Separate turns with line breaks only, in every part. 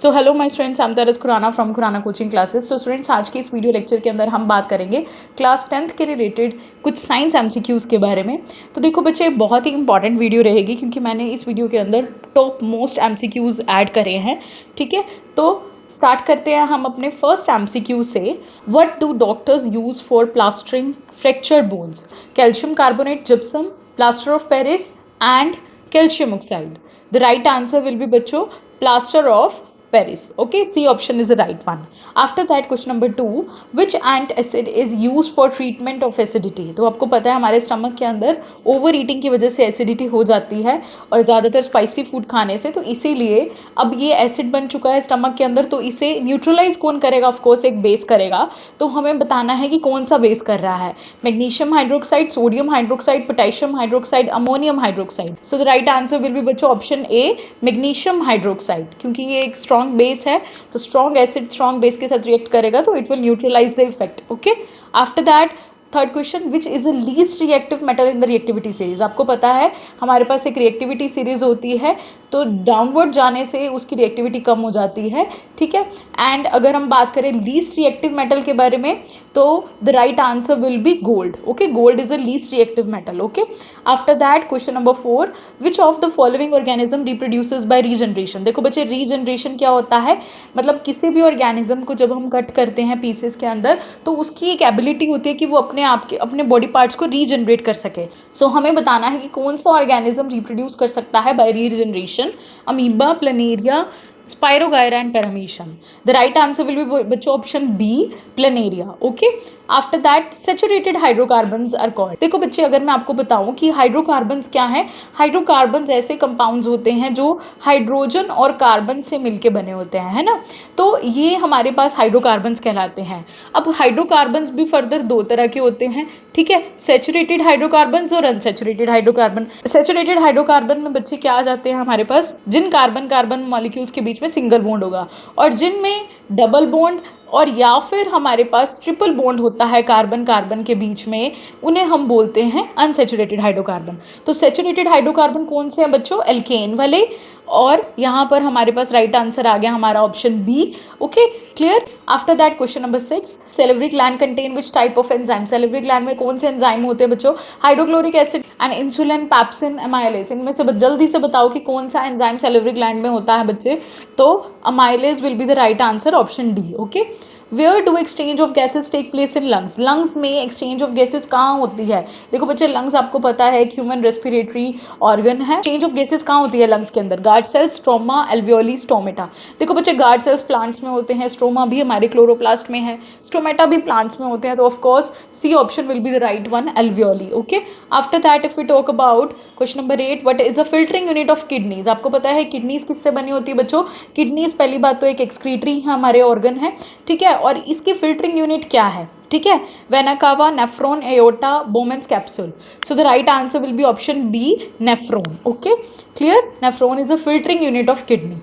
So hello my students, I am Taras Khurana from Khurana coaching classes. So students, आज की इस video lecture के अंदर हम बात करेंगे क्लास 10th के रिलेटेड कुछ साइंस एमसीक्यूज़ के बारे में। तो देखो बच्चे, बहुत ही इंपॉर्टेंट वीडियो रहेगी क्योंकि मैंने इस वीडियो के अंदर टॉप मोस्ट एमसीक्यूज़ ऐड करे हैं। ठीक है, तो स्टार्ट करते हैं हम अपने फर्स्ट एमसीक्यू से। What do doctors use for plastering fractured bones? Calcium carbonate, gypsum, plaster of Paris and calcium oxide. The right answer will be बच्चों plaster of Paris. Okay, C option is the right one. After that, question number 2, which antacid is used for treatment of acidity? तो आपको पता है हमारे stomach के अंदर over eating की वजह से एसिडिटी हो जाती है और ज़्यादातर स्पाइसी फूड खाने से, तो इसीलिए अब ये एसिड बन चुका है स्टमक के अंदर, तो इसे न्यूट्रलाइज कौन करेगा? ऑफकोर्स एक बेस करेगा। तो हमें बताना है कि कौन सा बेस कर रहा है, magnesium hydroxide, sodium hydroxide, potassium hydroxide, ammonium hydroxide. So the right answer will be बच्चों ऑप्शन ए, मैग्नीशियम हाइड्रोक्साइड, क्योंकि ये एक स्ट्रॉन्ग बेस है, तो स्ट्रॉन्ग एसिड स्ट्रॉन्ग बेस के साथ रिएक्ट करेगा तो it will neutralise the effect. Okay, after that third question, which is the least reactive metal in the reactivity series? आपको पता है हमारे पास एक रिएक्टिविटी सीरीज होती है, तो डाउनवर्ड जाने से उसकी रिएक्टिविटी कम हो जाती है। ठीक है, एंड अगर हम बात करें लीस्ट रिएक्टिव मेटल के बारे में, तो the right answer will be gold. Okay, gold is a least reactive metal. Okay, after that question number 4, which of the following organism reproduces by regeneration? देखो बच्चे, रीजनरेशन क्या होता है? मतलब किसी भी ऑर्गेनिज्म को जब हम कट करते हैं पीसेस के अंदर, तो उसकी एक एबिलिटी होती है कि वो अपने बॉडी पार्ट्स को रीजनरेट कर सके। सो हमें बताना है कि कौन सा ऑर्गेनिज्म रिप्रोड्यूस कर सकता है by regeneration. Amoeba, planaria, spirogyra and paramecium. The right answer will be बच्चों option B, planaria. Okay, after that saturated hydrocarbons are called. देखो बच्चे, अगर मैं आपको बताऊं कि हाइड्रोकार्बन्स क्या है, हाइड्रोकार्बन्स ऐसे कंपाउंड्स होते हैं जो हाइड्रोजन और कार्बन से मिलके बने होते हैं, है ना, तो ये हमारे पास हाइड्रोकार्बन्स कहलाते हैं। अब हाइड्रोकार्बन्स भी फर्दर दो तरह के होते हैं। ठीक है, सेचुरेटेड हाइड्रोकार्बन्स और अनसेचुरेटेड हाइड्रोकार्बन। सेचुरेटेड हाइड्रोकार्बन में बच्चे क्या आ जाते हैं हमारे पास, जिन कार्बन कार्बन मॉलिक्यूल्स के बीच में सिंगल बॉन्ड होगा, और जिनमें डबल बॉन्ड और या फिर हमारे पास ट्रिपल बॉन्ड होता है कार्बन कार्बन के बीच में, उन्हें हम बोलते हैं अनसेचुरेटेड हाइड्रोकार्बन। तो सेचुरेटेड हाइड्रोकार्बन कौन से हैं बच्चों? एल्केन वाले, और यहाँ पर हमारे पास राइट आंसर आ गया हमारा option B. Okay, clear. After that question number 6, salivary gland contain which type of enzyme? Salivary gland में कौन से एंजाइम होते हैं बच्चों? Hydrochloric acid and insulin, pepsin, amylase. इनमें से जल्दी से बताओ कि कौन सा एंजाइम सेलेवरी ग्लैंड में होता है बच्चे? तो amylase will be the right answer, option D. Okay, where do exchange of gases take place in lungs? Lungs में एक्सचेंज ऑफ गैसेज कहाँ होती है? देखो बच्चे, लंग्स आपको पता है एक ह्यूमन रेस्पिरेटरी ऑर्गन है। चेंज ऑफ गैसेज कहाँ होती है लंग्स के अंदर? Guard cells, stroma, alveoli, stomata. देखो बच्चे, गार्ड सेल्स प्लांट्स में होते हैं, स्ट्रोमा भी हमारे क्लोरोप्लास्ट में है, स्टोमेटा भी प्लांट्स में होते हैं, तो of course C option will be the right one, alveoli. Okay, after that if we talk about question number 8, what is a filtering unit of kidneys? आपको पता है किडनीज किससे बनी होती है बच्चों? किडनीज पहली बात तो एक एक्सक्रीटरी हमारे ऑर्गन है। ठीक है, और इसकी फिल्टरिंग यूनिट क्या है? ठीक है, vena cava, nephron, aorta, Bowman's capsule. So the right answer will be option B, nephron. Okay, clear. Nephron is a filtering unit of kidney.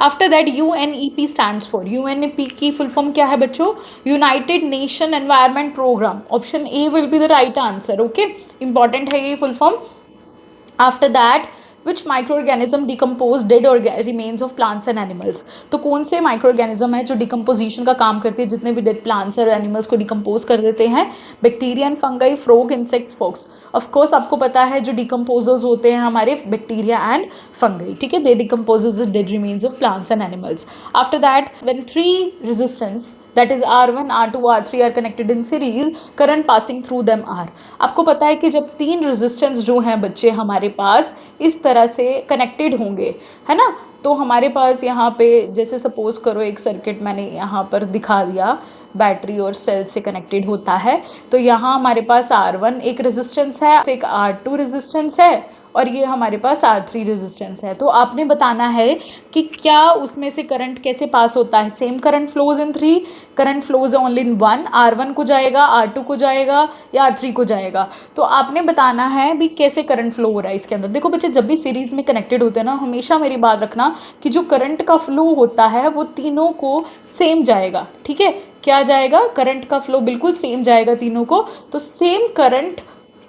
After that UNEP stands for, UNEP की full form क्या है बच्चों? United nation environment programme. Option A will be the right answer. Okay, important है ये full form. After that, which micro organism decompose dead remains of plants and animals? तो कौन से micro organism है जो डिकम्पोजिशन का काम करते हैं, जितने भी डेड प्लांट्स और एनिमल्स को डिकम्पोज कर देते हैं? Bacteria and fungi, frog, insects, fox. Of course आपको पता है जो डिकम्पोजर्स होते हैं हमारे बैक्टीरिया एंड फंगाई। ठीक है, they decomposes the dead remains of plants and animals. After that, when 3 resistance that is R1, R2, R3 are connected in series, current passing through them are। आपको पता है कि जब 3 रेजिस्टेंस जो हैं बच्चे हमारे पास इस तरह से कनेक्टेड होंगे, है ना, तो हमारे पास यहाँ पे जैसे सपोज करो एक सर्किट मैंने यहाँ पर दिखा दिया, बैटरी और सेल से कनेक्टेड होता है, तो यहाँ हमारे पास R1 एक रेजिस्टेंस है, एक R2 रेजिस्टेंस है, और ये हमारे पास R3 रेजिस्टेंस है। तो आपने बताना है कि क्या उसमें से करंट कैसे पास होता है? Same current flows in 3, current flows only in 1, R1 को जाएगा, R2 को जाएगा या R3 को जाएगा? तो आपने बताना है भी कैसे करंट फ्लो हो रहा है इसके अंदर। देखो बच्चे, जब भी सीरीज़ में कनेक्टेड होते हैं ना, हमेशा मेरी बात रखना कि जो करंट का फ्लो होता है वो तीनों को सेम जाएगा। ठीक है, क्या जाएगा? करंट का फ्लो बिल्कुल सेम जाएगा तीनों को, तो same current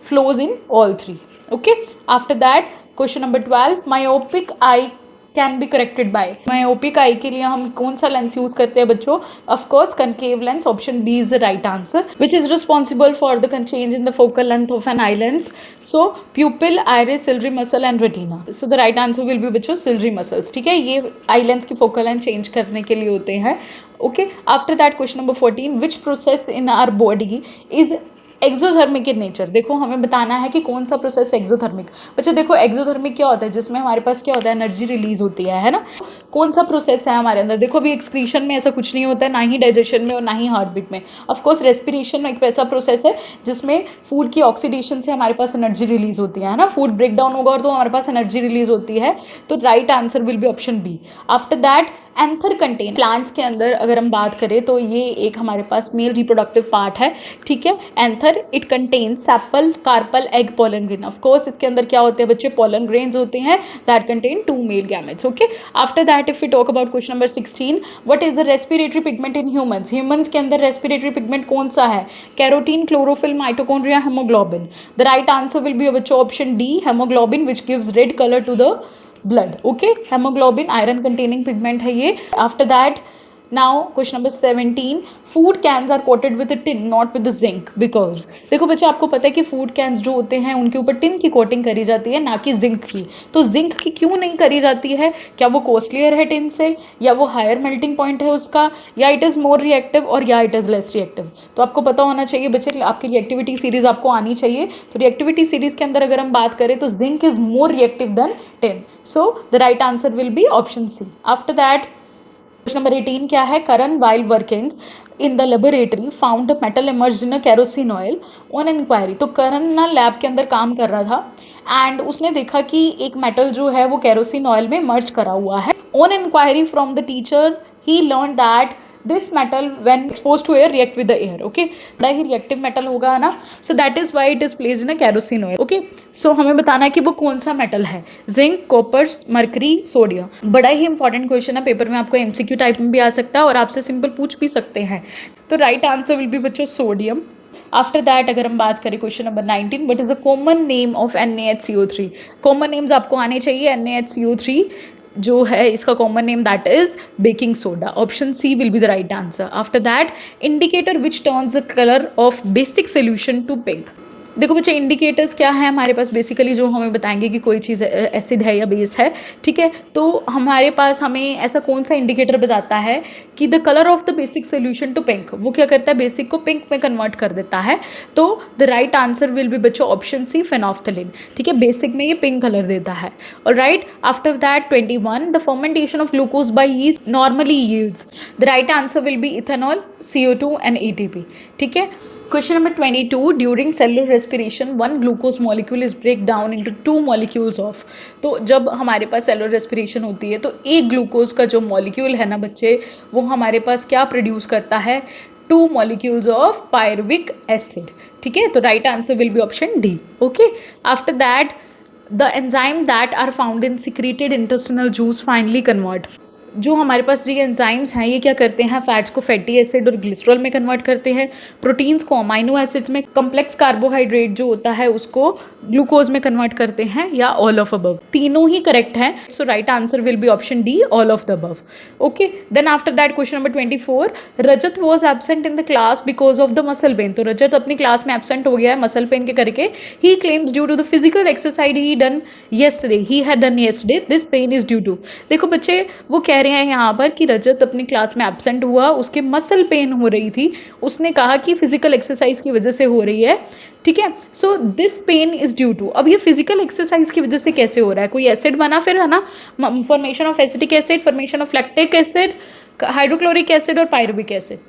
flows in all 3. Okay, after that question number 12, myopic eye can be corrected bye. Myopic eye के लिए हम कौन सा लेंस यूज करते हैं बच्चों? Of course concave lens, option B is the right answer, which is responsible for the change in the focal length of an eye lens. So pupil, iris, ciliary muscle and retina. So the right answer will be बच्चों ciliary muscles. ठीक है, ये eye lens की focal length change करने के लिए होते हैं। Okay, after that question number 14, which process in our body is exothermic in nature. देखो हमें बताना है कि कौन सा प्रोसेस एक्सोथर्मिक। बच्चे देखो एक्सोथर्मिक क्या होता है? जिसमें हमारे पास क्या होता है? एनर्जी रिलीज होती है ना। कौन सा प्रोसेस है हमारे अंदर? देखो अभी एक्सक्रीशन में ऐसा कुछ नहीं होता है, ना ही डाइजेशन में और ना ही हार्ट बीट में। ऑफकोर्स रेस्पिरेशन एक ऐसा प्रोसेस है जिसमें फूड की ऑक्सीडेशन से हमारे पास एनर्जी रिलीज होती है ना। फूड ब्रेक डाउन होगा और तो हमारे पास एनर्जी रिलीज होती है। तो right answer will be option B. After that anther contain, plants के अंदर अगर हम बात करें तो ये एक हमारे पास मेल रिप्रोडक्टिव पार्ट है। ठीक है, anther it contain sepal, carpel, egg, pollen grain. Of course इसके अंदर क्या होते हैं बच्चे? पोलन ग्रेन्स होते हैं that contain 2 male gametes. Okay, after that if we talk about question number 16, what is the respiratory pigment in humans? Humans के अंदर रेस्पिरेटरी पिगमेंट कौन सा है? Carotene, chlorophyll, mitochondria, haemoglobin. The right answer will be बच्चों option D, haemoglobin, which gives red colour to the blood. Okay, hemoglobin iron containing pigment है ये. After that now question number 17, food cans are coated with a tin not with the zinc because देखो बच्चे आपको पता है कि food cans जो होते हैं उनके ऊपर टिन की कोटिंग करी जाती है ना कि जिंक की। तो जिंक की क्यों नहीं करी जाती है? क्या वो कॉस्टलियर है टिन से, या वो हायर मेल्टिंग पॉइंट है उसका, या इट इज़ मोर रिएक्टिव और या इट इज़ लेस रिएक्टिव? तो आपको पता होना चाहिए बच्चे, आपकी रिएक्टिविटी सीरीज आपको आनी चाहिए। तो रिएक्टिविटी सीरीज के अंदर अगर हम बात करें तो zinc is more reactive than tin. So the right answer will be option C. After that question number 18 क्या है? Karan while working in the laboratory found the metal immersed in a kerosene oil on inquiry. तो करण ना lab के अंदर काम कर रहा था एंड उसने देखा कि एक मेटल जो है वो केरोसिन ऑयल में मर्ज करा हुआ है। On inquiry from the teacher he learn that this metal when expose to air react with the air. Okay, बड़ा ही रिएक्टिव मेटल होगा ना, so that is why it is placed in a kerosene oil. Okay, so हमें बताना है कि वो कौन सा मेटल है? Zinc, copper, mercury, sodium. बड़ा ही इंपॉर्टेंट क्वेश्चन है, पेपर में आपको एमसीक्यू टाइप में भी आ सकता है और आपसे सिंपल पूछ भी सकते हैं। तो राइट आंसर विल बी बच्चों सोडियम। आफ्टर दैट अगर हम बात करें question number 19, what is the common name of NaHCO3? Common names आपको आने चाहिए। NaHCO3 जो है इसका common name that is baking soda. Option C will be the right answer. After that indicator which turns the colour of basic solution to pink. देखो बच्चे indicators क्या है हमारे पास? बेसिकली जो हमें बताएंगे कि कोई चीज़ एसिड है या बेस है। ठीक है, तो हमारे पास हमें ऐसा कौन सा इंडिकेटर बताता है कि the colour of the basic solution to pink, वो क्या करता है? बेसिक को पिंक में कन्वर्ट कर देता है। तो the right answer will be बच्चों ऑप्शन सी, फेनोफ्थलीन। ठीक है, बेसिक में ये पिंक कलर देता है। और right after that 21, the fermentation of glucose by yeast normally yields. The right answer will be ethanol, CO2 and ATP। ठीक है, question number 22, during cellular respiration one glucose molecule is break down into 2 molecules of. तो जब हमारे पास cellular respiration होती है तो एक glucose का जो मॉलिक्यूल है ना बच्चे, वो हमारे पास क्या प्रोड्यूस करता है? 2 मॉलिक्यूल्स ऑफ पायरुविक एसिड। ठीक है, तो right answer will be option D. Okay, after that the enzyme that are found in secreted intestinal juice finally convert. जो हमारे पास ये एंजाइम्स हैं ये क्या करते हैं? फैट्स को फैटी एसिड और ग्लिसरॉल में कन्वर्ट करते हैं, प्रोटीन्स को अमाइनो एसिड्स में, कम्प्लेक्स कार्बोहाइड्रेट जो होता है उसको ग्लूकोज में कन्वर्ट करते हैं, या ऑल ऑफ अबव। तीनों ही करेक्ट हैं। So right answer will be option D, all of the above. Okay, then after that question number 24, Rajat was absent in the class because of the muscle pain. तो रजत अपनी class में absent हो गया है muscle pain के करके। He claims due to the physical exercise he done yesterday, he had done yesterday, this pain is due to. देखो बच्चे वो कह रहे हैं यहाँ पर कि रजत अपनी क्लास में एब्सेंट हुआ, उसके मसल पेन हो रही थी, उसने कहा कि फिजिकल एक्सरसाइज की वजह से हो रही है। ठीक है, so this pain is due to. अब ये फिजिकल एक्सरसाइज की वजह से कैसे हो रहा है? कोई एसिड बना फिर है ना, formation of acetic acid, formation of lactic acid, hydrochloric acid और पायरुविक एसिड।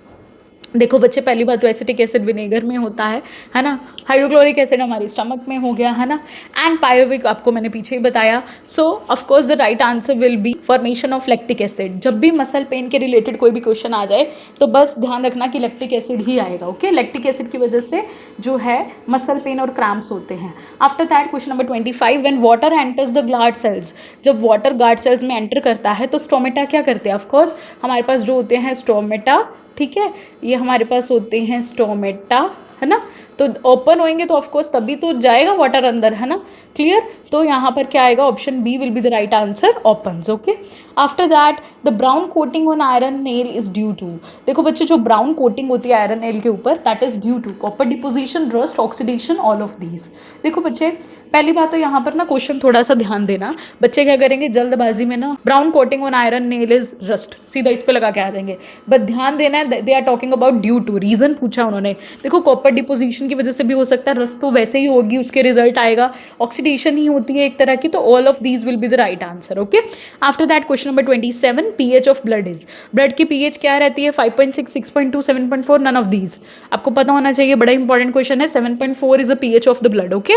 देखो बच्चे पहली बात तो एसिटिक एसिड विनेगर में होता है ना, हाइड्रोक्लोरिक एसिड हमारी स्टमक में हो गया है ना, एंड पायरुविक आपको मैंने पीछे ही बताया। सो of course the right answer will B formation of lactic acid. जब भी मसल पेन के रिलेटेड कोई भी क्वेश्चन आ जाए तो बस ध्यान रखना कि लैक्टिक एसिड ही आएगा। ओके, लैक्टिक एसिड की वजह से जो है मसल पेन और क्रैम्प्स होते हैं। After that question number 25, when water enters the guard cells. जब वाटर गार्ड सेल्स में एंटर करता है तो स्टोमेटा क्या करते हैं? ऑफकोर्स हमारे पास जो होते हैं स्टोमेटा, ठीक है, ये हमारे पास होते हैं स्टोमेटा है ना, तो ओपन होएंगे तो ऑफकोर्स तभी तो जाएगा वाटर अंदर, है ना, क्लियर। तो यहाँ पर क्या आएगा, option B will be the right answer, opens. Okay, after that the brown coating on iron nail is due to, देखो बच्चे जो ब्राउन कोटिंग होती है आयरन नेल के ऊपर, that is due to copper deposition, rust, oxidation, all of these. देखो बच्चे पहली बात तो यहाँ पर ना क्वेश्चन थोड़ा सा ध्यान देना, बच्चे क्या करेंगे जल्दबाजी में ना, brown coating on iron nail is rust, सीधा इस पे लगा के आ जाएंगे, बट ध्यान देना है they are talking about due to, reason पूछा उन्होंने। देखो कॉपर डिपोजिशन की वजह से भी हो सकता है, रस्ट तो वैसे ही होगी, उसके रिजल्ट आएगा, ऑक्सीडेशन ही होती है एक तरह की, तो all of these will be the right answer. Okay, after that question number 27, pH of blood is, blood की पीएच क्या रहती है, 5.6, 6.2, 7.4, नन ऑफ दीज, आपको पता होना चाहिए, बड़ा इंपॉर्टेंट क्वेश्चन है। 7.4 is the pH of the blood. Okay,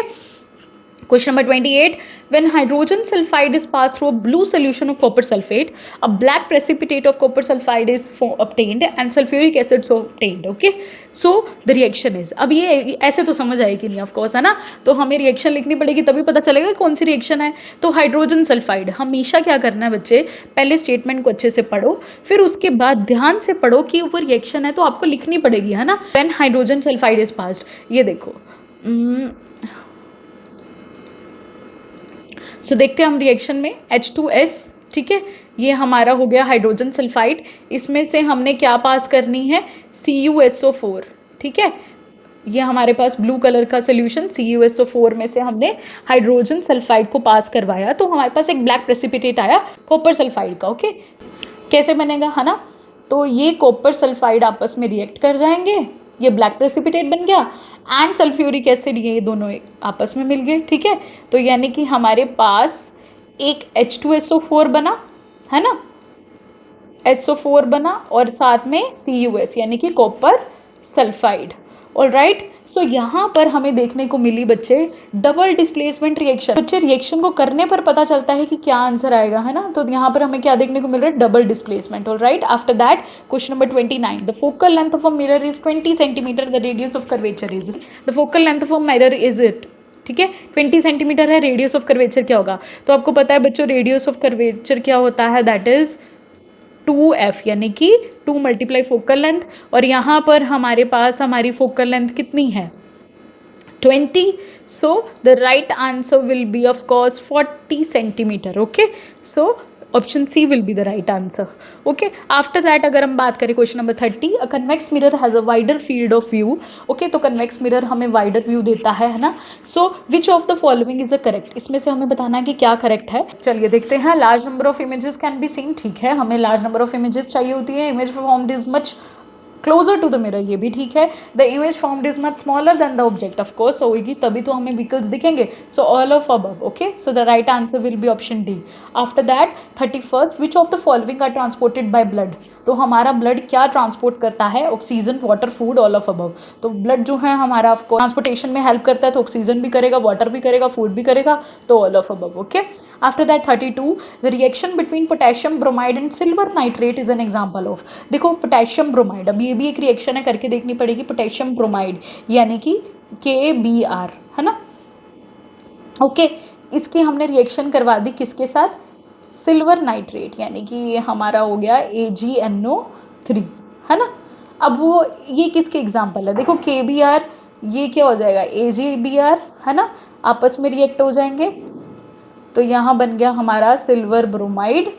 question number 28, when hydrogen sulfide is passed through a blue solution of copper sulfate, a black precipitate of copper sulfide is obtained and sulfuric acid is obtained. Okay, so the reaction is, अब ये ऐसे तो समझ आएगी नहीं of course, है ना, तो हमें रिएक्शन लिखनी पड़ेगी तभी पता चलेगा कौन सी रिएक्शन है। तो हाइड्रोजन सल्फाइड, हमेशा क्या करना है बच्चे, पहले स्टेटमेंट को अच्छे से पढ़ो, फिर उसके बाद ध्यान से पढ़ो कि ऊपर रिएक्शन है तो आपको लिखनी पड़ेगी, है ना। When hydrogen sulphide is passed, ये देखो सो देखते हैं हम रिएक्शन में H2S, ठीक है, ये हमारा हो गया हाइड्रोजन सल्फाइड, इसमें से हमने क्या पास करनी है, CuSO4, ठीक है, ये हमारे पास ब्लू कलर का सोल्यूशन CuSO4 में से हमने हाइड्रोजन सल्फाइड को पास करवाया, तो हमारे पास एक ब्लैक प्रेसिपिटेट आया कॉपर सल्फाइड का। ओके, कैसे बनेगा, है ना, तो ये कॉपर सल्फाइड आपस में रिएक्ट कर जाएंगे, ये ब्लैक प्रेसिपिटेट बन गया, एंड सल्फ्यूरिक एसिड, ये दोनों आपस में मिल गए, ठीक है। तो यानी कि हमारे पास एक H2SO4 बना, है ना, SO4 बना, और साथ में CuS यानी कि कॉपर सल्फाइड। ऑलराइट, सो यहाँ पर हमें देखने को मिली बच्चे डबल डिस्प्लेसमेंट रिएक्शन। बच्चे रिएक्शन को करने पर पता चलता है कि क्या आंसर आएगा, है ना, तो यहाँ पर हमें क्या देखने को मिल रहा है, double displacement. Alright, after that question number 29, the focal length of a mirror is 20 centimetre, the radius of curvature is, the focal length of a mirror is it, ठीक है, 20 सेंटीमीटर है, रेडियस ऑफ कर्वेचर क्या होगा, तो आपको पता है बच्चों रेडियस ऑफ कर्वेचर क्या होता है, दैट इज 2f, यानी कि 2 मल्टीप्लाई फोकल लेंथ, और यहाँ पर हमारे पास हमारी फोकल लेंथ कितनी है, 20, so the right answer will be of course 40 centimeter. Okay, so option C will be the right answer. Okay, after that अगर हम बात करें question number 30, a convex mirror has a wider field of view. Okay, तो convex mirror हमें wider view देता है ना, so which of the following is a correct, इसमें से हमें बताना है कि क्या correct है। चलिए देखते हैं, large number of images can be seen, ठीक है, हमें large number of images चाहिए होती है, image formed is much closer to the mirror, ये भी ठीक है, the image formed is much smaller than the object, of course होगी तभी तो हमें व्हीकल्स दिखेंगे, so all of above. Okay, so the right answer will be option D. After that 31st, which of the following are transported by blood, तो हमारा blood क्या transport करता है, oxygen, water, food, all of above. तो blood जो है हमारा आपको ट्रांसपोर्टेशन में हेल्प करता है, तो ऑक्सीजन भी करेगा, वाटर भी करेगा, फूड भी करेगा, तो all of above. Okay, after that 32, the reaction between potassium bromide and silver nitrate is an example of, देखो पोटेशियम ब्रोमाइड, अब ये भी एक रिएक्शन है, करके देखनी पड़ेगी, पोटेशियम ब्रोमाइड यानी कि KBr, है ना। ओके, इसकी हमने रिएक्शन करवा दी किसके साथ, सिल्वर नाइट्रेट, यानी कि ये हमारा हो गया AgNO3, है ना। अब वो ये किसके एग्जाम्पल है, देखो KBr, ये क्या हो जाएगा AgBr, है ना, आपस में रिएक्ट हो जाएंगे, तो यहाँ बन गया हमारा सिल्वर ब्रोमाइड,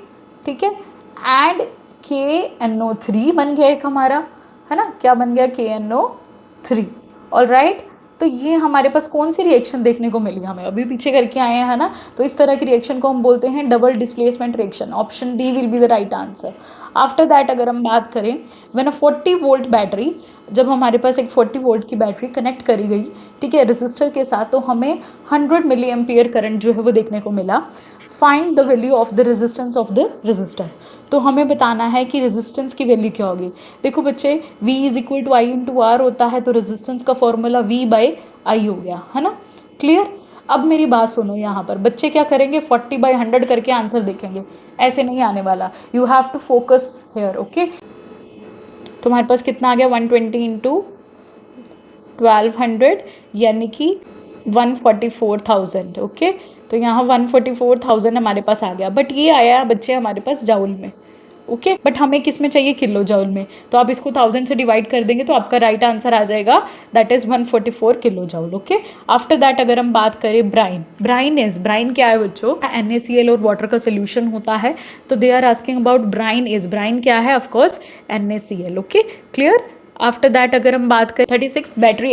ठीक है, एंड KNO3 बन गया एक हमारा, है ना, क्या बन गया KNO3। ऑलराइट, तो ये हमारे पास कौन सी रिएक्शन देखने को मिली, हमें अभी पीछे करके आए हैं, है ना, तो इस तरह की रिएक्शन को हम बोलते हैं double displacement reaction, option D will be the right answer. After that अगर हम बात करें, व्हेन अ 40 वोल्ट बैटरी, जब हमारे पास एक 40 वोल्ट की बैटरी कनेक्ट करी गई, ठीक है, रेजिस्टर के साथ, तो हमें 100 मिली एम्पियर करंट जो है वो देखने को मिला। Find the value of the resistance of the resistor, तो हमें बताना है कि रेजिस्टेंस की वैल्यू क्या होगी। देखो बच्चे V is equal to I/R होता है, तो रेजिस्टेंस का फॉर्मूला V/I हो गया, है ना, क्लियर। अब मेरी बात सुनो, यहाँ पर बच्चे क्या करेंगे, 40/100 करके आंसर देखेंगे, ऐसे नहीं आने वाला, you have to focus here. Okay, तुम्हारे पास कितना आ गया, 120 इंटू 1200 यानी कि 144,000। ओके, तो यहाँ 144,000 हमारे पास आ गया, बट ये आया बच्चे हमारे पास जाउल में। ओके, बट हमें किस में चाहिए, किलो जूल में, तो आप इसको 1000 से डिवाइड कर देंगे तो आपका राइट आंसर आ जाएगा, that is 144 kilo joule. Okay, after that अगर हम बात करें ब्राइन, ब्राइन क्या है बच्चों, NaCl और वाटर का सोल्यूशन होता है, तो they are asking about brine क्या है, of course NaCl। Okay, clear. After that अगर हम बात करें 36 बैटरी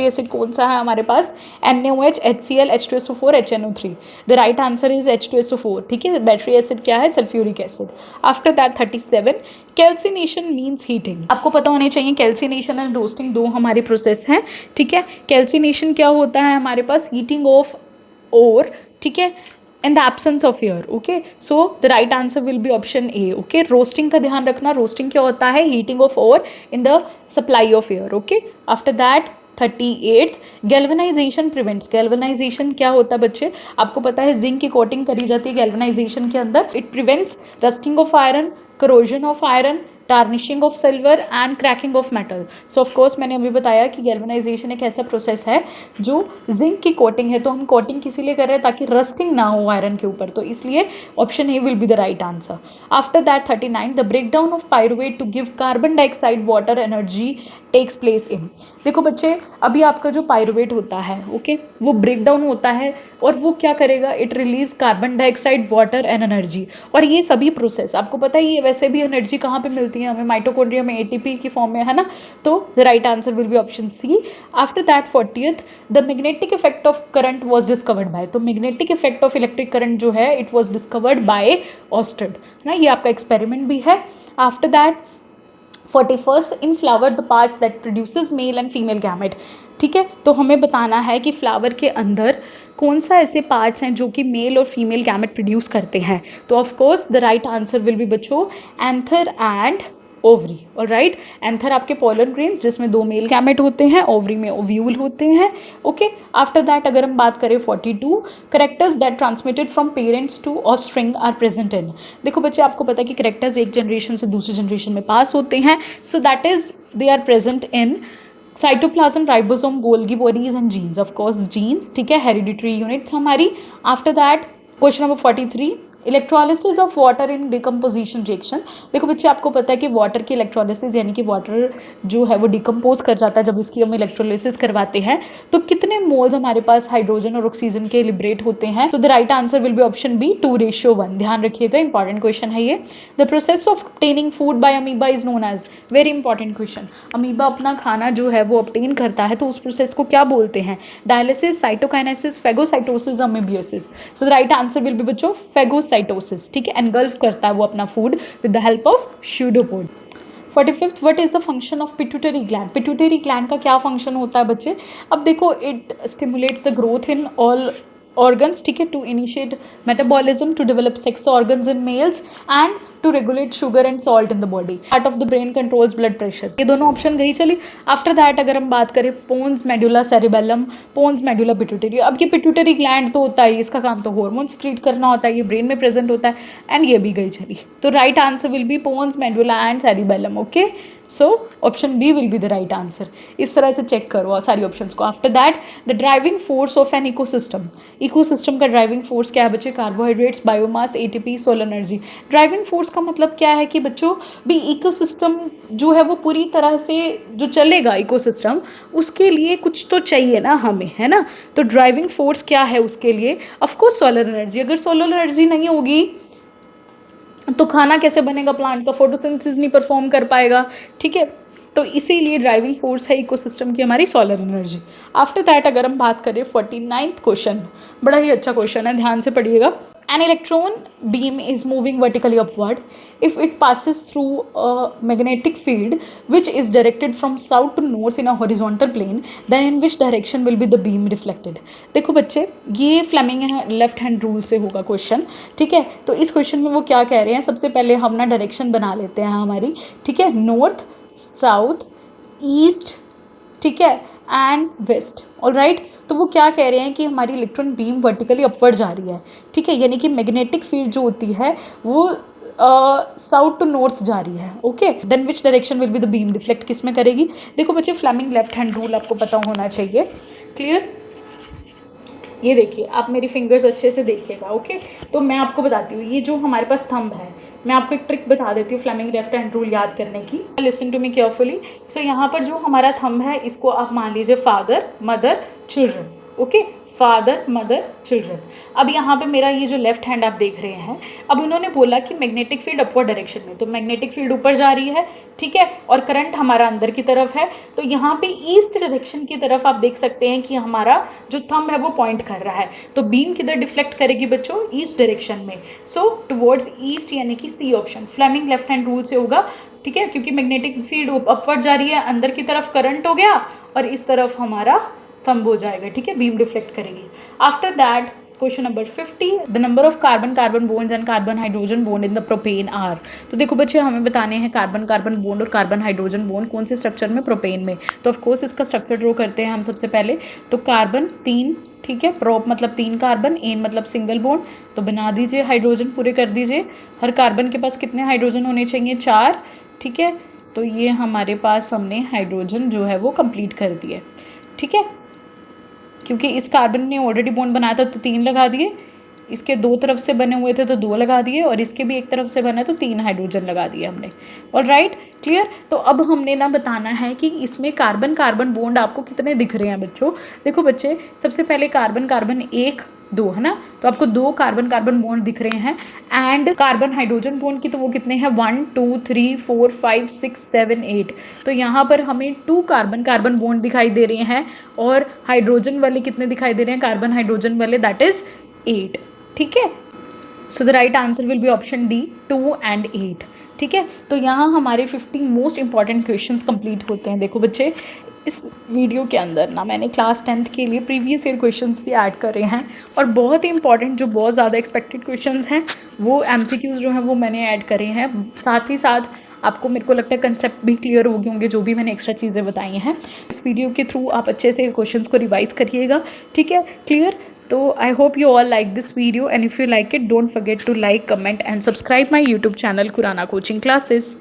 एसिड कौन सा है हमारे पास, NaOH, HCl, H2SO4, HNO3। The right answer is H2SO4। ठीक है, बैटरी एसिड क्या है, sulphuric acid. After that 37 calcination means heating. आपको पता होने चाहिए कैल्सिनेशन एंड रोस्टिंग दो हमारे प्रोसेस हैं। ठीक है, कैल्सिनेशन क्या होता है हमारे पास, हीटिंग ऑफ ओर, ठीक है, in the absence of air। okay, so the right answer will be option A। okay, roasting का ध्यान रखना, रोस्टिंग क्या होता है, heating of ore in the supply of air। okay, after that 38 galvanisation prevents. Galvanisation क्या होता है बच्चे, आपको पता है जिंक की कोटिंग करी जाती है गैल्वेनाइजेशन के अंदर, it prevents rusting of iron, corrosion of iron, tarnishing of silver and cracking of metal. So of course मैंने अभी बताया कि गैल्वेनाइजेशन एक ऐसा प्रोसेस है जो जिंक की कोटिंग है, तो हम कोटिंग किसी लिए कर रहे हैं ताकि रस्टिंग ना हो आयरन के ऊपर, तो इसलिए option A will be the right answer. After that 39 the breakdown of pyruvate to give carbon dioxide water energy takes place in. देखो बच्चे, अभी आपका जो पायरुवेट होता है, ओके, वो ब्रेक डाउन होता है और वो क्या करेगा, it release carbon dioxide, water and energy. और ये सभी प्रोसेस आपको पता है, ये वैसे भी एनर्जी कहाँ पे मिलती है हमें, माइटोकॉन्ड्रिया में ATP की फॉर्म में, है ना, तो the right answer will be option C. After that 40th the magnetic effect of current was discovered by. तो magnetic effect of electric current जो है it was discovered by Oersted, है ना, ये आपका एक्सपेरिमेंट भी है। After that 41st in flower the part that produces male and female gamete. ठीक है, तो हमें बताना है कि फ्लावर के अंदर कौन सा ऐसे पार्ट्स हैं जो कि मेल और फीमेल गैमेट प्रोड्यूस करते हैं, तो of course the right answer will be बच्चों एंथर एंड ओवरी। और राइट, एंथर आपके पोलन ग्रेन्स जिसमें 2 मेल गैमेट होते हैं, ओवरी में ओव्यूल होते हैं। ओके, आफ्टर दैट अगर हम बात करें 42 characters that transmitted from parents to offspring are present in. देखो बच्चे, आपको पता है कि करेक्टर्स एक जनरेशन से दूसरी जनरेशन में पास होते हैं, so that is they are present in cytoplasm, ribosome, Golgi bodies and genes. Of course genes, ठीक है, हेरिडिटरी यूनिट्स हमारी। After that question number 43 electrolysis of water in decomposition reaction. देखो बच्चे, आपको पता है कि वाटर की इलेक्ट्रोलिसिस यानी कि वाटर जो है वो डिकम्पोज कर जाता है, जब इसकी हम इलेक्ट्रोलिसिस करवाते हैं तो कितने मोल्स हमारे पास हाइड्रोजन और ऑक्सीजन के लिबरेट होते हैं, तो the right answer will be option B 2:1। ध्यान रखिएगा, इंपॉर्टेंट क्वेश्चन है ये। The process of obtaining food by amoeba is known as, very important question, amoeba अपना खाना जो है वो ऑब्टेन करता है तो उस प्रोसेस को क्या बोलते हैं, dialysis, cytokinesis, phagocytosis, amoebiosis. So the right answer will be बच्चों फेगोसाइटोसिस। ठीक है, एनगल्फ करता है वो अपना food with the help of pseudopod. 45 what is the function of pituitary gland. Pituitary gland का क्या फंक्शन होता है बच्चे, अब देखो, it stimulates the growth in all organs, ठीक है, to initiate metabolism, to develop sex organs in males and to regulate sugar and salt in the body. Part of the brain controls blood pressure. ये दोनों option गई चली। After that अगर हम बात करें pons medulla cerebellum, pons medulla pituitary. अब ये पिट्यूटरी ग्लैंड तो होता है, इसका काम तो हार्मोन सिक्रीट करना होता है, ये ब्रेन में प्रेजेंट होता है, एंड ये भी गई चली, तो right answer will be pons medulla and cerebellum. Okay, so option B will be the right answer. इस तरह से चेक करो सारी ऑप्शंस को। After that the driving force of an ecosystem. Ecosystem का ड्राइविंग फोर्स क्या है बच्चे, carbohydrates, biomass, ATP, solar energy. Driving force का मतलब क्या है कि बच्चों भी इकोसिस्टम जो है वो पूरी तरह से जो चलेगा इकोसिस्टम, उसके लिए कुछ तो चाहिए ना हमें, है ना, तो ड्राइविंग फोर्स क्या है उसके लिए, ऑफकोर्स सोलर एनर्जी। अगर सोलर एनर्जी नहीं होगी तो खाना कैसे बनेगा, प्लांट का फोटोसिंथेसिस नहीं परफॉर्म कर पाएगा। ठीक है, तो इसीलिए ड्राइविंग फोर्स है इकोसिस्टम की हमारी सोलर एनर्जी। आफ्टर दैट अगर हम बात करें 49th क्वेश्चन, बड़ा ही अच्छा क्वेश्चन है, ध्यान से पढ़िएगा। An electron beam is moving vertically upward if it passes through a magnetic field which is directed from south to north in a horizontal plane, then in which direction will be the beam reflected. देखो बच्चे, ये Fleming है left hand rule से होगा question. ठीक है, तो इस क्वेश्चन में वो क्या कह रहे हैं, सबसे पहले हम ना डायरेक्शन बना लेते हैं हमारी, ठीक है, नॉर्थ, साउथ, ईस्ट, ठीक है, एंड वेस्ट। ऑल राइट, तो वो क्या कह रहे हैं कि हमारी इलेक्ट्रॉन बीम वर्टिकली अपवर्ड जा रही है। ठीक है, यानी कि मैग्नेटिक फील्ड जो होती है वो साउथ टू नॉर्थ जा रही है। Okay, then which direction will be the beam reflect किस में करेगी। देखो बच्चे, फ्लेमिंग लेफ्ट हैंड रूल आपको पता होना चाहिए। क्लियर, ये देखिए, आप मेरी फिंगर्स अच्छे से देखिएगा। ओके, तो मैं आपको बताती हूँ, ये जो हमारे पास थंब है, मैं आपको एक ट्रिक बता देती हूँ फ्लेमिंग लेफ्ट हैंड रूल याद करने की। Listen to me carefully. So यहाँ पर जो हमारा थंब है इसको आप मान लीजिए father, mother, children. Okay, father, mother, children. अब यहाँ पे मेरा ये जो लेफ्ट हैंड आप देख रहे हैं, अब उन्होंने बोला कि मैग्नेटिक फील्ड अपवर्ड डायरेक्शन में, तो मैग्नेटिक फील्ड ऊपर जा रही है, ठीक है, और करंट हमारा अंदर की तरफ है। तो यहाँ पे ईस्ट डायरेक्शन की तरफ आप देख सकते हैं कि हमारा जो थंब है वो पॉइंट कर रहा है। तो बीम किधर डिफ्लेक्ट करेगी बच्चों? ईस्ट डायरेक्शन में। सो टुवर्ड्स ईस्ट, यानी कि C option Fleming left hand rule से होगा, ठीक है, क्योंकि मैग्नेटिक फील्ड अपवर्ड जा रही है, अंदर की तरफ करंट हो गया और इस तरफ हमारा थंब हो जाएगा, ठीक है, बीम डिफ्लेक्ट करेगी। After that question number 50, the number of carbon carbon bonds and carbon hydrogen bond in the propane are. तो देखो बच्चे, हमें बताने हैं कार्बन कार्बन बॉन्ड और कार्बन हाइड्रोजन बॉन्ड कौन से स्ट्रक्चर में? प्रोपेन में। तो ऑफकोर्स इसका स्ट्रक्चर ड्रॉ करते हैं हम सबसे पहले। तो कार्बन 3, ठीक है, प्रोप मतलब 3 कार्बन, एन मतलब सिंगल बॉन्ड, तो बना दीजिए, हाइड्रोजन पूरे कर दीजिए। हर कार्बन के पास कितने हाइड्रोजन होने चाहिए? 4, ठीक है। तो ये हमारे पास हमने हाइड्रोजन जो है वो कंप्लीट कर दिए, ठीक है, क्योंकि इस कार्बन ने ऑलरेडी बॉन्ड बनाया था तो 3 लगा दिए, इसके 2 तरफ से बने हुए थे तो 2 लगा दिए, और इसके भी एक तरफ से बना है तो 3 हाइड्रोजन लगा दिए हमने। और राइट, क्लियर। तो अब हमने ना बताना है कि इसमें कार्बन कार्बन बॉन्ड आपको कितने दिख रहे हैं बच्चों। देखो बच्चे, सबसे पहले कार्बन कार्बन 1 2 है ना, तो आपको 2 कार्बन कार्बन बॉन्ड दिख रहे हैं। एंड कार्बन हाइड्रोजन बॉन्ड की तो वो कितने हैं? 1 2 3 4 5 6 7 8। तो यहाँ पर हमें 2 कार्बन कार्बन बॉन्ड दिखाई दे रहे हैं, और हाइड्रोजन वाले कितने दिखाई दे रहे हैं? कार्बन हाइड्रोजन वाले, दैट इज 8, ठीक है। सो the right answer will be option D, 2 and 8, ठीक है। तो यहाँ हमारे 50 मोस्ट इंपॉर्टेंट क्वेश्चंस कंप्लीट होते हैं। देखो बच्चे, इस वीडियो के अंदर ना मैंने क्लास 10th के लिए प्रीवियस ईयर क्वेश्चंस भी ऐड करे हैं, और बहुत ही इंपॉर्टेंट जो बहुत ज़्यादा एक्सपेक्टेड क्वेश्चंस हैं वो MCQs जो हैं वो मैंने ऐड करे हैं। साथ ही साथ आपको, मेरे को लगता है, कंसेप्ट भी क्लियर हो गए होंगे जो भी मैंने एक्स्ट्रा चीज़ें बताई हैं। इस वीडियो के थ्रू आप अच्छे से क्वेश्चंस को रिवाइज करिएगा, ठीक है, क्लियर। तो I hope you all like this video, and if you like it, don't forget to like, comment and subscribe my YouTube channel Khurana coaching classes.